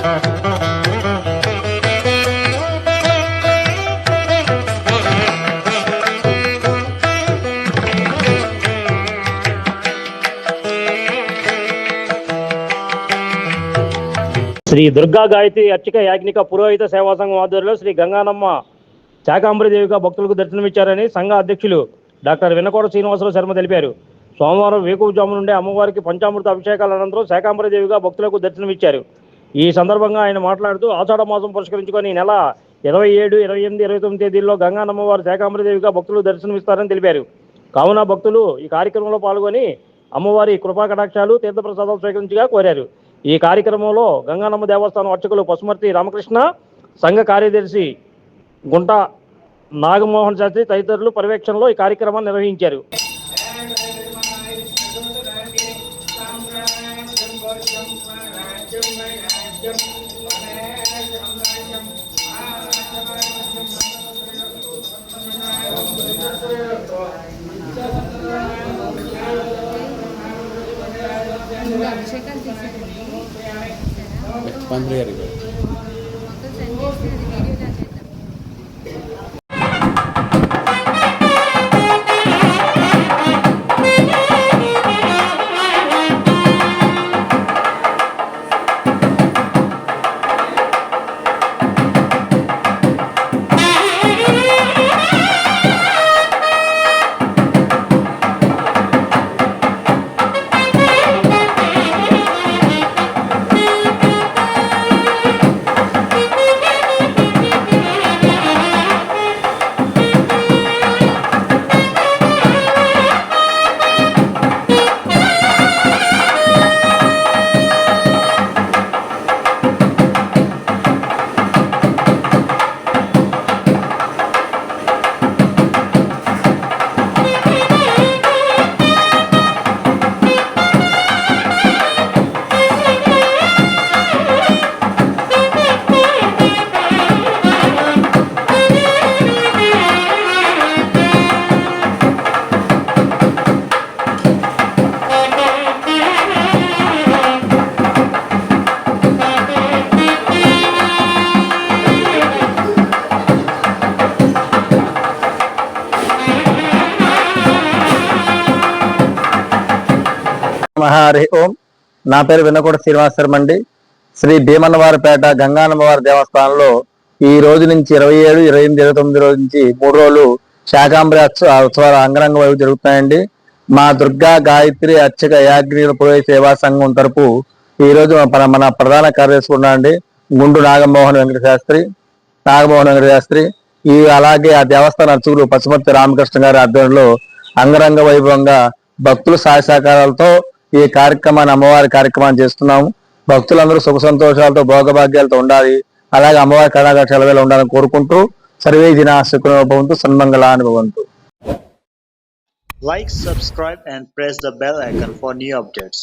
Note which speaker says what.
Speaker 1: శ్రీ దుర్గా గాయత్రి అర్చక యాజ్ఞిక పురోహిత సేవా సంఘం ఆధ్వర్యంలో శ్రీ గంగానమ్మ శాకాంబరిదేవిగా భక్తులకు దర్శనమిచ్చారని సంఘ అధ్యక్షులు డాక్టర్ వినకోట శ్రీనివాసరావు శర్మ తెలిపారు. సోమవారం వేకువజాము నుండి అమ్మవారికి పంచామృత అభిషేకాల అనంతరం శాకాంబరిదేవిగా భక్తులకు దర్శనమిచ్చారు. ఈ సందర్భంగా ఆయన మాట్లాడుతూ ఆషాఢ మాసం పురస్కరించుకొని ఈ నెల 27, 28, 29 తేదీల్లో గంగానమ్మవారి శాకాంబరిదేవిగా భక్తులు దర్శనమిస్తారని తెలిపారు. కావున భక్తులు ఈ కార్యక్రమంలో పాల్గొని అమ్మవారి కృపా కటాక్షాలు తీర్థప్రసాదాలు స్వీకరించగా కోరారు. ఈ కార్యక్రమంలో గంగానమ్మ దేవస్థానం అర్చకులు పసుమర్తి రామకృష్ణ, సంఘ కార్యదర్శి గుంట నాగమోహన్ శాస్త్రి తదితరులు పర్యవేక్షణలో ఈ కార్యక్రమాన్ని నిర్వహించారు.
Speaker 2: పంతులు గారు
Speaker 3: హరి ఓం. నా పేరు వినకోట శ్రీనివాసరావు అండి. శ్రీ భీమన్నవారిపేట గంగానమ్మవారి దేవస్థానంలో ఈ రోజు నుంచి 27, 28, 29 రోజు నుంచి 3 రోజులు శాకాంబరి ఉత్సవాలు అంగరంగ వైపు జరుగుతున్నాయండి. మా దుర్గా గాయత్రి అర్చక యాజ్ఞిక పురోహిత సేవా సంఘం తరపు ఈ రోజు మన ప్రధాన కార్యదర్శి ఉన్నాయండి గుండు నాగమోహన్ వెంకట శాస్త్రి. ఈ అలాగే ఆ దేవస్థాన అర్చకులు పసుమర్తి రామకృష్ణ గారి ఆధ్వర్యంలో అంగరంగ వైభవంగా భక్తుల సహాయ సహకారాలతో ఈ కార్యక్రమాన్ని అమ్మవారి కార్యక్రమాన్ని చేస్తున్నాము. భక్తులందరూ సుఖ సంతోషాలతో భోగభాగ్యాలతో ఉండాలి, అలాగే అమ్మవారి కళాకక్షల ఉండాలని కోరుకుంటూ సర్వే జనా సుఖినో భవంతు, సన్మంగళాని భవంతు.
Speaker 4: Like, subscribe and press the bell icon for new updates.